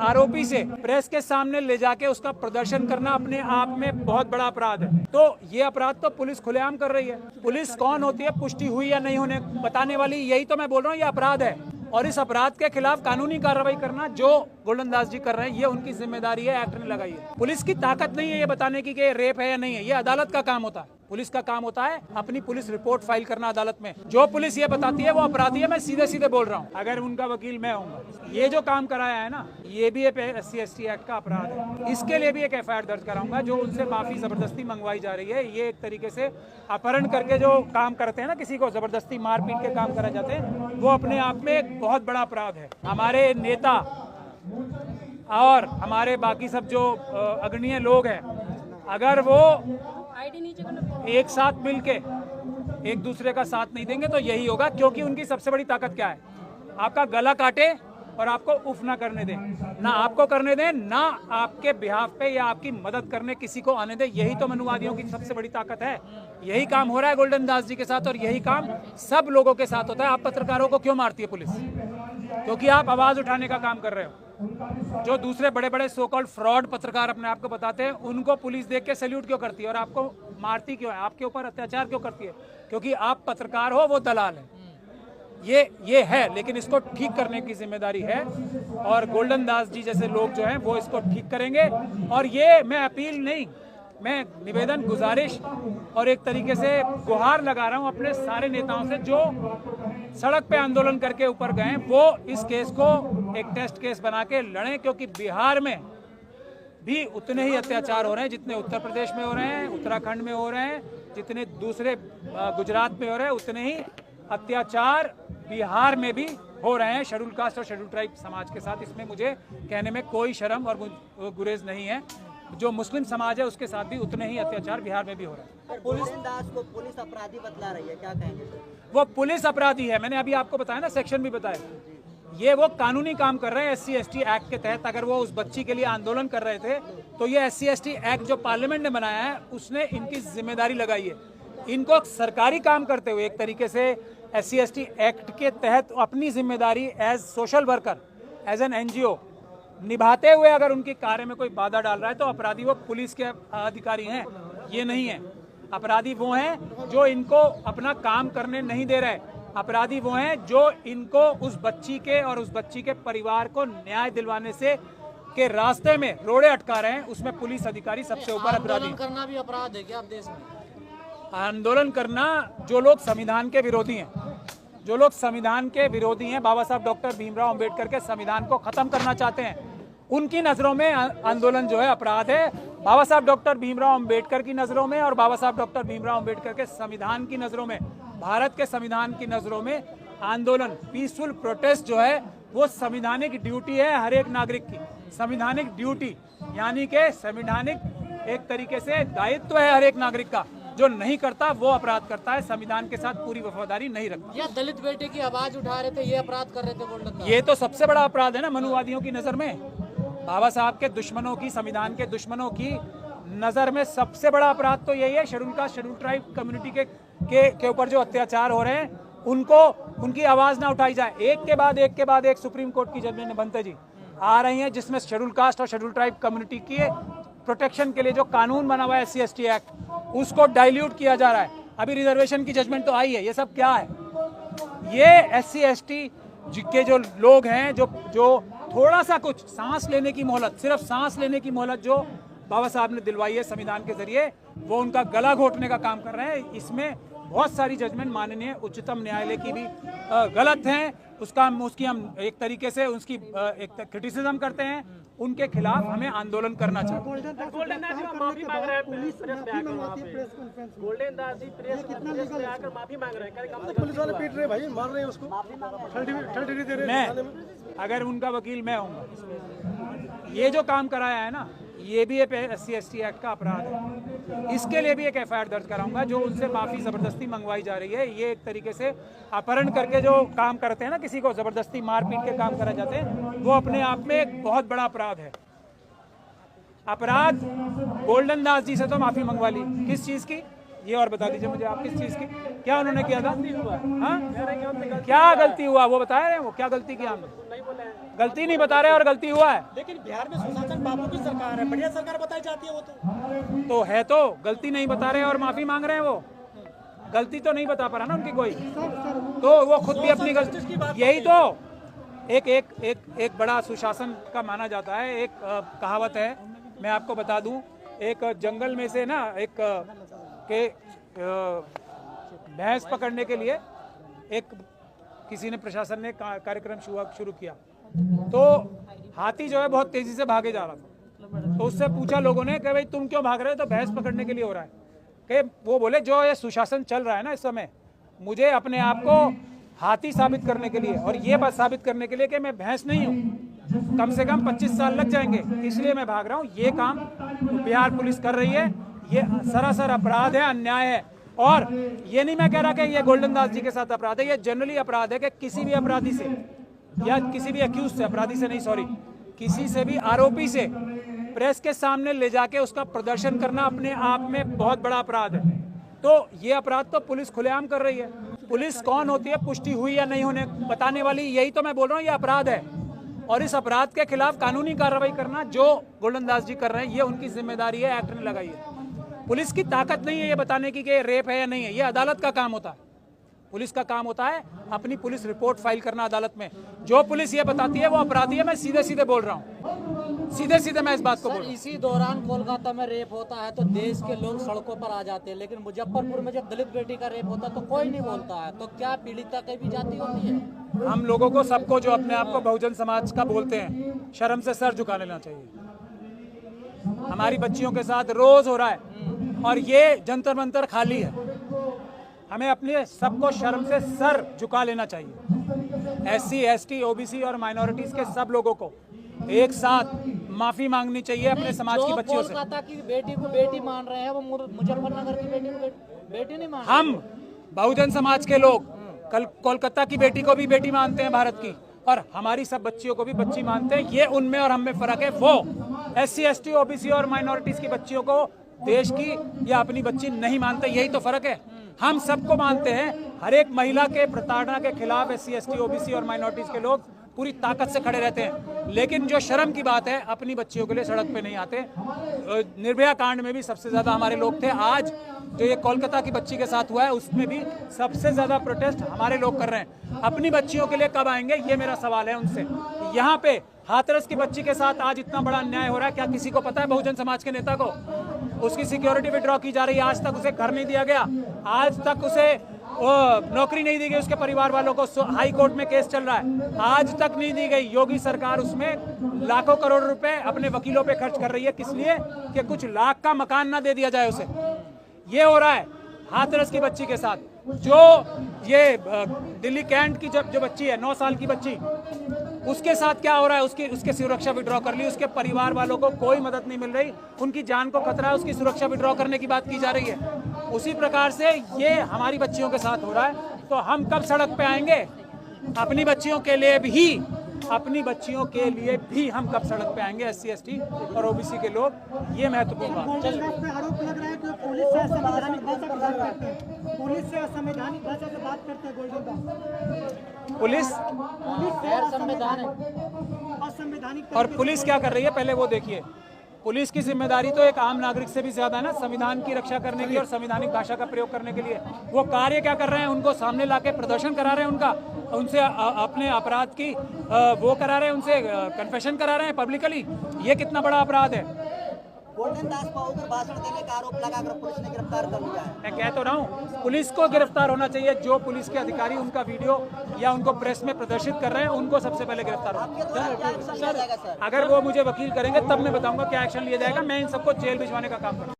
आरोपी से प्रेस के सामने ले जाके उसका प्रदर्शन करना अपने आप में बहुत बड़ा अपराध है। तो ये अपराध तो पुलिस खुलेआम कर रही है। पुलिस कौन होती है, पुष्टि हुई या नहीं होने बताने वाली, यही तो मैं बोल रहा हूँ, ये अपराध है। और इस अपराध के खिलाफ कानूनी कार्रवाई करना जो गोल्डन दास जी कर रहे हैं, ये उनकी जिम्मेदारी है, एक्ट ने लगाई है। पुलिस की ताकत नहीं है ये बताने की कि रेप है या नहीं है, ये अदालत का काम होता है। पुलिस का काम होता है अपनी पुलिस रिपोर्ट फाइल करना अदालत में। जो पुलिस ये बताती है वो अपराधी है, मैं सीधे सीधे बोल रहा हूँ। अगर उनका वकील मैं हूँ, ये जो काम कराया है ना, ये भी SC/ST एक्ट का अपराध है। इसके लिए भी एक FIR दर्ज कराऊंगा। जो उनसे माफी जबरदस्ती मंगवाई जा रही है, ये एक तरीके से अपहरण करके जो काम करते हैं ना, किसी को जबरदस्ती मार पीट के काम करा जाते हैं, वो अपने आप में एक बहुत बड़ा अपराध है। हमारे नेता और हमारे बाकी सब जो अग्रणीय लोग हैं, अगर वो एक साथ मिलके एक दूसरे का साथ नहीं देंगे तो यही होगा। क्योंकि उनकी सबसे बड़ी ताकत क्या है, आपका गला काटे और आपको उफ ना करने दें, ना आपको करने दें, ना आपके बिहाफ पे या आपकी मदद करने किसी को आने दें। यही तो मनुवादियों की सबसे बड़ी ताकत है। यही काम हो रहा है गोल्डन दास जी के साथ और यही काम सब लोगों के साथ होता है। आप पत्रकारों को क्यों मारती है पुलिस? क्योंकि आप आवाज उठाने का काम कर रहे हो। जो दूसरे बड़े बड़े सो कॉल्ड फ्रॉड पत्रकार अपने आप को बताते हैं, उनको पुलिस देख के सैल्यूट क्यों करती है और आपको मारती क्यों है, आपके ऊपर अत्याचार क्यों करती है? क्योंकि आप पत्रकार हो, वो दलाल है। ये है, लेकिन इसको ठीक करने की जिम्मेदारी है और गोल्डन दास जी जैसे लोग जो हैं वो इसको ठीक करेंगे। और ये मैं अपील नहीं, मैं निवेदन, गुजारिश और एक तरीके से गुहार लगा रहा हूं अपने सारे नेताओं से जो सड़क पे आंदोलन करके ऊपर गए, वो इस केस को एक टेस्ट केस बना के लड़ें। क्योंकि बिहार में भी उतने ही अत्याचार हो रहे हैं जितने उत्तर प्रदेश में हो रहे हैं, उत्तराखंड में हो रहे हैं, जितने दूसरे गुजरात में हो रहे हैं, उतने ही अत्याचार बिहार में भी हो रहे हैं शेड्यूल कास्ट और शेड्यूल ट्राइब समाज के साथ। इसमें मुझे कहने में कोई शर्म और गुरेज नहीं है। जो मुस्लिम समाज है उसके साथ भी उतने ही अत्याचार बिहार में भी हो रहे हैं। गोल्डन दास को पुलिस अपराधी बतला रही है, क्या कहेंगे? वो पुलिस अपराधी है, मैंने अभी आपको बताया ना, सेक्शन भी बताया। ये वो कानूनी काम कर रहे हैं SC/ST एक्ट के तहत। अगर वो उस बच्ची के लिए आंदोलन कर रहे थे तो ये SC/ST एक्ट जो पार्लियामेंट ने बनाया है उसने इनकी जिम्मेदारी लगाई है। इनको सरकारी काम करते हुए एक तरीके से SC/ST एक्ट के तहत अपनी जिम्मेदारी as social worker, as an NGO निभाते हुए अगर उनके कार्य में कोई बाधा डाल रहा है तो अपराधी वो पुलिस के अधिकारी हैं, ये नहीं है। अपराधी वो हैं जो इनको अपना काम करने नहीं दे रहे। अपराधी वो हैं जो इनको उस बच्ची के और उस बच्ची के परिवार को न्याय दिलवाने से के रास्ते में रोड़े अटका रहे हैं। उसमें पुलिस अधिकारी सबसे ऊपर अपराधी। आंदोलन करना भी अपराध है क्या आप देश में? आंदोलन करना, जो लोग संविधान के विरोधी हैं, जो लोग संविधान के विरोधी हैं, बाबा साहब डॉक्टर भीमराव अंबेडकर के संविधान को खत्म करना चाहते हैं, उनकी नजरों में आंदोलन जो है अपराध है। बाबा साहब डॉक्टर भीमराव अंबेडकर की नजरों में और बाबा साहब डॉक्टर भीमराव अंबेडकर के संविधान की नजरों में, भारत के संविधान की नजरों में आंदोलन, पीसफुल प्रोटेस्ट जो है वो संविधानिक ड्यूटी है हर एक नागरिक की। संविधानिक ड्यूटी यानी कि संविधानिक एक तरीके से दायित्व है हर एक नागरिक का। जो नहीं करता वो अपराध करता है, संविधान के साथ पूरी वफादारी नहीं रखता। या दलित बेटे की आवाज उठा रहे थे, ये अपराध कर रहे थे गोल्डन दास। ये तो सबसे बड़ा अपराध है ना मनुवादियों की नजर में। बाबा साहब के दुश्मनों की, संविधान के दुश्मनों की नजर में सबसे बड़ा अपराध तो यही है। Schedule caste, schedule tribe community के ऊपर जो अत्याचार हो रहे हैं, उनको उनकी आवाज ना उठाई जाए। एक के बाद एक सुप्रीम कोर्ट की जजमेंट बनते जी आ रही हैं जिसमें शेड्यूल कास्ट और शेड्यूल ट्राइब कम्युनिटी की प्रोटेक्शन के लिए जो कानून बना हुआ है SC/ST एक्ट, उसको डाइल्यूट किया जा रहा है। अभी रिजर्वेशन की जजमेंट तो आई है। ये सब क्या है? ये SC/ST के जो लोग हैं, जो थोड़ा सा कुछ सांस लेने की मोहलत, सिर्फ सांस लेने की मोहलत जो बाबा साहब ने दिलवाई है संविधान के जरिए, वो उनका गला घोटने का काम कर रहे हैं। इसमें बहुत सारी जजमेंट माननीय उच्चतम न्यायालय की भी गलत हैं। उसकी हम एक तरीके से उसकी एक क्रिटिसिज्म करते हैं। उनके खिलाफ हमें आंदोलन करना चाहिए। गोल्डन दास जी माफी मांग रहे हैं, police golden Das ji press में आकर माफी मांग रहे हैं। पुलिस वाले पीट रहे हैं भाई, मार रहे हैं उसको, थर्ड डिग्री दे रहे हैं। मैं अगर उनका वकील मैं हूँ, ये जो काम कराया है ना, ये भी एक SC/ST एक्ट का अपराध है। इसके लिए भी एक FIR दर्ज कराऊंगा। जो उनसे माफी जबरदस्ती मंगवाई जा रही है, ये एक तरीके से अपहरण करके जो काम करते हैं ना, किसी को जबरदस्ती मार पीट के काम करा जाते हैं, वो अपने आप में एक बहुत बड़ा अपराध है। अपराध गोल्डन दास जी से तो माफी मंगवा ली, किस चीज की ये और बता दीजिए मुझे आप, किस चीज की, क्या उन्होंने किया था? हाँ, क्या गलती हुआ वो बता रहे हैं, वो क्या गलती किया हमने? गलती नहीं बता रहे और गलती हुआ है लेकिन बिहार में सुशासन बाबू की सरकार है, बढ़िया सरकार बताई जाती है वो तो है, तो गलती नहीं बता रहे और माफी मांग रहे हैं। वो गलती तो नहीं बता पा रहा ना उनकी कोई, तो वो खुद भी अपनी गलती, यही तो एक एक एक एक बड़ा सुशासन का माना जाता है। एक कहावत है, मैं आपको बता दूं, एक जंगल में से ना एक के भैंस पकड़ने के लिए एक किसी ने, प्रशासन ने कार्यक्रम शुरू किया, तो हाथी जो है बहुत तेजी से भागे जा रहा था। तो उससे पूछा लोगों ने कि भाई तुम क्यों भाग रहे हो? तो भैंस पकड़ने के लिए हो रहा है। कि वो बोले जो ये सुशासन चल रहा है ना इस समय, मुझे अपने आप को हाथी साबित करने के लिए और ये बात साबित करने के लिए कि मैं भैंस नहीं हूँ, कम से कम 25 साल लग जाएंगे, इसलिए मैं भाग रहा हूँ। ये काम बिहार पुलिस कर रही है, ये सरासर अपराध है, अन्याय है। और ये नहीं मैं कह रहा कि ये गोल्डन दास जी के साथ अपराध है, ये जनरली अपराध है कि किसी भी अपराधी से या किसी भी अक्यूज से, अपराधी से नहीं सॉरी, किसी से भी आरोपी से प्रेस के सामने ले जाके उसका प्रदर्शन करना अपने आप में बहुत बड़ा अपराध है। तो ये अपराध तो पुलिस खुलेआम कर रही है। पुलिस कौन होती है, पुष्टि हुई या नहीं होने बताने वाली, यही तो मैं बोल रहा हूँ, ये अपराध है। और इस अपराध के खिलाफ कानूनी कार्रवाई करना जो गोल्डन दास जी कर रहे हैं, ये उनकी जिम्मेदारी है, एक्ट ने लगाई है। पुलिस की ताकत नहीं है ये बताने की कि रेप है या नहीं है, ये अदालत का काम होता है। पुलिस का काम होता है अपनी पुलिस रिपोर्ट फाइल करना अदालत में। जो पुलिस ये बताती है वो अपराधी है। मैं सीधे सीधे बोल रहा हूँ, सीधे सीधे मैं इस बात को बोल रहा हूँ। इसी दौरान कोलकाता में रेप होता है तो देश के लोग सड़कों पर आ जाते हैं, लेकिन मुजफ्फरपुर में जब दलित बेटी का रेप होता है तो कोई नहीं बोलता है। तो क्या पीड़िता की भी जाती होती है? हम लोगों को, सबको जो अपने आप को बहुजन समाज का बोलते हैं, शर्म से सर झुका लेना चाहिए। हमारी बच्चियों के साथ रोज हो रहा है और ये जंतर मंतर खाली है। हमें अपने सबको शर्म से सर झुका लेना चाहिए। SC, ST, OBC और माइनॉरिटीज के सब लोगों को एक साथ माफी मांगनी चाहिए अपने समाज की बच्चियों से। कोलकाता की बेटी को बेटी मान रहे हैं, वो मुजफ्फरनगर की बेटी को बेटी नहीं मान रहे। हम बहुजन समाज के लोग कल कोलकाता की बेटी को भी बेटी मानते हैं भारत की, और हमारी सब बच्चियों को भी बच्ची मानते हैं। ये उनमें और हम में फर्क है। वो SC, ST, OBC और माइनॉरिटीज की बच्चियों को देश की या अपनी बच्ची नहीं मानते, यही तो फर्क है। हम सबको मानते हैं। हर एक महिला के प्रताड़ना के खिलाफ SC, ST, OBC और माइनॉरिटीज के लोग पूरी ताकत से खड़े रहते हैं। लेकिन जो शर्म की बात है, अपनी बच्चियों के लिए सड़क पे नहीं आते। निर्भया कांड में भी सबसे ज्यादा हमारे लोग थे। आज जो ये कोलकाता की बच्ची के साथ हुआ है उसमें भी सबसे ज्यादा प्रोटेस्ट हमारे लोग कर रहे हैं। अपनी बच्चियों के लिए कब आएंगे, ये मेरा सवाल है उनसे। यहाँ पे हाथरस की बच्ची के साथ आज इतना बड़ा अन्याय हो रहा है, क्या किसी को पता है? बहुजन समाज के नेता को उसकी सिक्योरिटी विड्रॉ की जा रही है, आज तक उसे घर नहीं दिया गया, आज तक उसे नौकरी नहीं दी गई, उसके परिवार वालों को हाई कोर्ट में केस चल रहा है, आज तक नहीं दी गई। योगी सरकार उसमें लाखों करोड़ रुपए अपने वकीलों पे खर्च कर रही है। किस लिए? कि कुछ लाख का मकान ना दे दिया जाए उसे। ये हो रहा है हाथरस की बच्ची के साथ। जो ये दिल्ली कैंट की जो बच्ची है, 9 साल की बच्ची, उसके साथ क्या हो रहा है? उसके सुरक्षा विड्रॉ कर ली, उसके परिवार वालों को कोई मदद नहीं मिल रही, उनकी जान को खतरा है, उसकी सुरक्षा विड्रॉ करने की बात की जा रही है। उसी प्रकार से ये हमारी बच्चियों के साथ हो रहा है। तो हम कब सड़क पे आएंगे? अपनी बच्चियों के लिए भी, अपनी बच्चियों के लिए भी हम कब सड़क पे आएंगे, SC, ST और OBC के लोग। ये महत्वपूर्ण बात है। आरोप लग रहा है कि पुलिस से असंवैधानिक भाषा से बात करते हैं, पुलिस से असंवैधानिक भाषा से बात करते हैं गोल्डन दास। पुलिस असंवैधानिक और पुलिस क्या कर रही है पहले वो देखिए। पुलिस की जिम्मेदारी तो एक आम नागरिक से भी ज्यादा है ना, संविधान की रक्षा करने की और संवैधानिक भाषा का प्रयोग करने के लिए। वो कार्य क्या कर रहे हैं? उनको सामने लाके प्रदर्शन करा रहे हैं, उनसे अपने अपराध की वो करा रहे हैं, उनसे कन्फेशन करा रहे हैं पब्लिकली। ये कितना बड़ा अपराध है। गोल्डन दास पर भाषण देने का आरोप लगाकर पुलिस ने गिरफ्तार कर लिया है। मैं कह तो रहा हूँ, पुलिस को गिरफ्तार होना चाहिए। जो पुलिस के अधिकारी उनका वीडियो या उनको प्रेस में प्रदर्शित कर रहे हैं, उनको सबसे पहले गिरफ्तार होना। अगर वो मुझे वकील करेंगे तब मैं बताऊंगा क्या एक्शन लिया जाएगा। मैं इन सबको जेल भिजवाने का काम करूँगा।